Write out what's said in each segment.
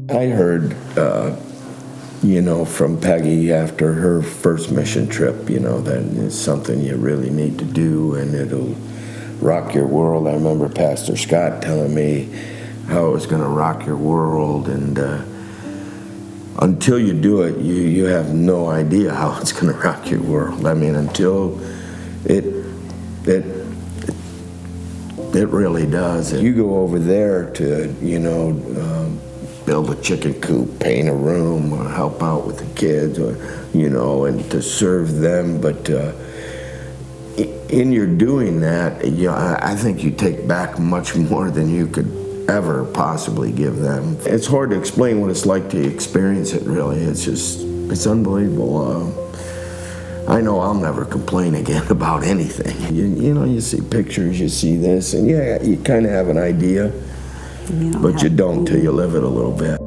I heard, from Peggy after her first mission trip, that it's something you really need to do and it'll rock your world. I remember Pastor Scott telling me how it was going to rock your world, and until you do it, you have no idea how it's going to rock your world. I mean, until it really does. You go over there to, build a chicken coop, paint a room, or help out with the kids, or, and to serve them. But in your doing that, I think you take back much more than you could ever possibly give them. It's hard to explain what it's like to experience it, really. It's unbelievable. I know I'll never complain again about anything. You see pictures, you see this, and yeah, you kind of have an idea. But you don't till you live it a little bit.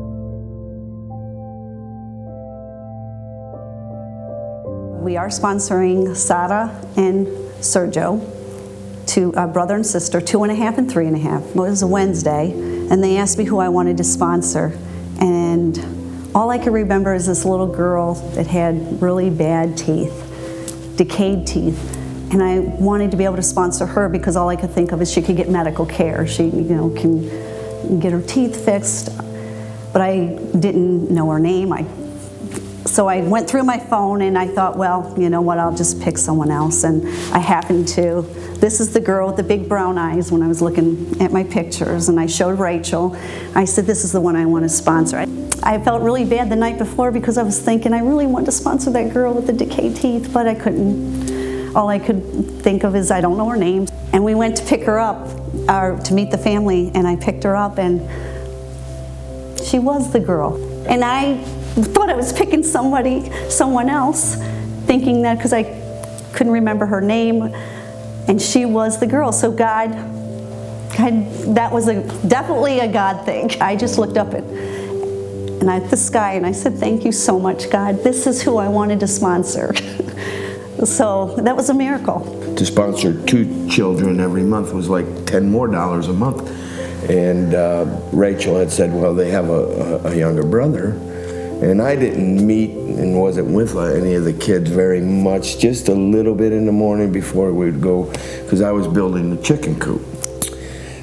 We are sponsoring Sara and Sergio, two brother and sister, 2.5 and 3.5. It was a Wednesday, and they asked me who I wanted to sponsor. And all I can remember is this little girl that had really bad teeth, decayed teeth. And I wanted to be able to sponsor her because all I could think of is she could get medical care. She, can get her teeth fixed, but I didn't know her name. So I went through my phone and I thought, well, you know what, I'll just pick someone else. And I happened to. This is the girl with the big brown eyes when I was looking at my pictures, and I showed Rachel. I said, this is the one I want to sponsor. I felt really bad the night before because I was thinking I really wanted to sponsor that girl with the decayed teeth, but I couldn't. All I could think of is I don't know her name. And we went to pick her up, to meet the family, and I picked her up, and she was the girl. And I thought I was picking someone else, thinking that because I couldn't remember her name, and she was the girl. So God, that was definitely a God thing. I just looked up at the sky, and I said, thank you so much, God. This is who I wanted to sponsor. So that was a miracle. To sponsor 2 children every month was like $10 more a month. And Rachel had said, well, they have a younger brother. And I didn't meet and wasn't with any of the kids very much, just a little bit in the morning before we'd go, because I was building the chicken coop.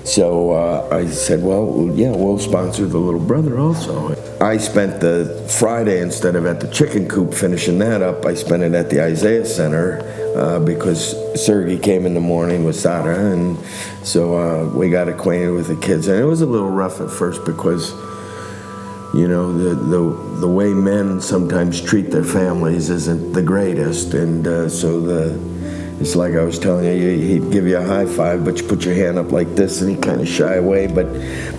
So I said, well, yeah, we'll sponsor the little brother also. I spent the Friday, instead of at the chicken coop finishing that up, I spent it at the Isaiah Center because Sergey came in the morning with Sara, and so we got acquainted with the kids. And it was a little rough at first because, the way men sometimes treat their families isn't the greatest, and it's like I was telling you, he'd give you a high five, but you put your hand up like this, and he'd kind of shy away. But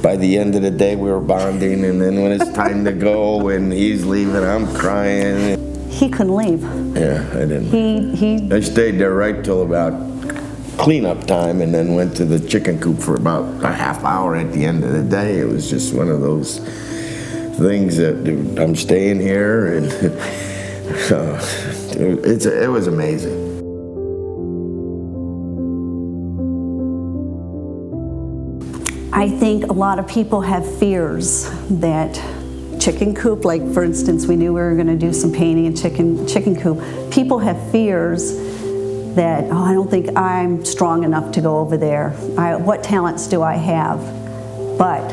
by the end of the day, we were bonding, and then when it's time to go and he's leaving, I'm crying. He couldn't leave. Yeah, I didn't. I stayed there right till about cleanup time, and then went to the chicken coop for about a half hour at the end of the day. It was just one of those things that I'm staying here, and it was amazing. I think a lot of people have fears that chicken coop, like for instance, we knew we were going to do some painting in chicken coop. People have fears that, I don't think I'm strong enough to go over there. What talents do I have? But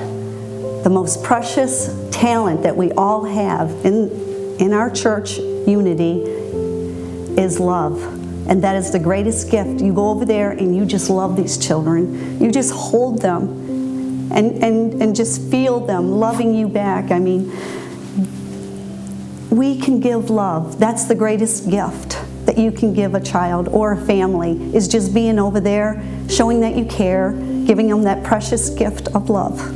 the most precious talent that we all have in our church unity is love. And that is the greatest gift. You go over there and you just love these children. You just hold them and just feel them loving you back. I mean, we can give love. That's the greatest gift that you can give a child or a family, is just being over there, showing that you care, giving them that precious gift of love.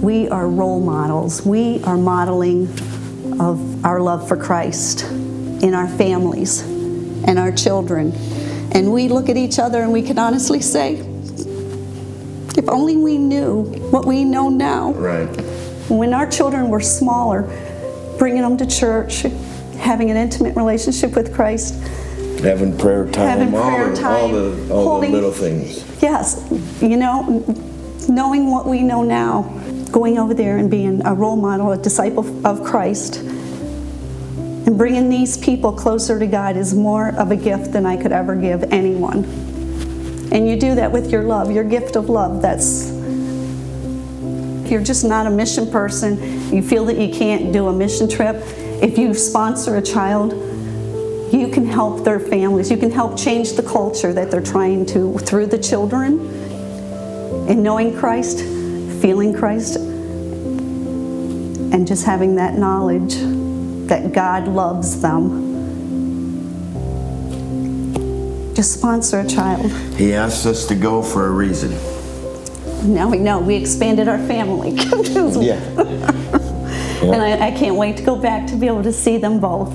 We are role models. We are modeling of our love for Christ in our families and our children. And we look at each other and we can honestly say, if only we knew what we know now. Right. When our children were smaller, bringing them to church, having an intimate relationship with Christ, Having prayer time, Having prayer all time, the holding- little things. Yes, you know, knowing what we know now, going over there and being a role model, a disciple of Christ, and bringing these people closer to God is more of a gift than I could ever give anyone. And you do that with your love, your gift of love. That's, if you're just not a mission person, you feel that you can't do a mission trip, if you sponsor a child, you can help their families. You can help change the culture that they're trying to through the children. And knowing Christ, feeling Christ, and just having that knowledge that God loves them. Just sponsor a child. He asked us to go for a reason. Now we know. We expanded our family. Yeah. And I can't wait to go back to be able to see them both.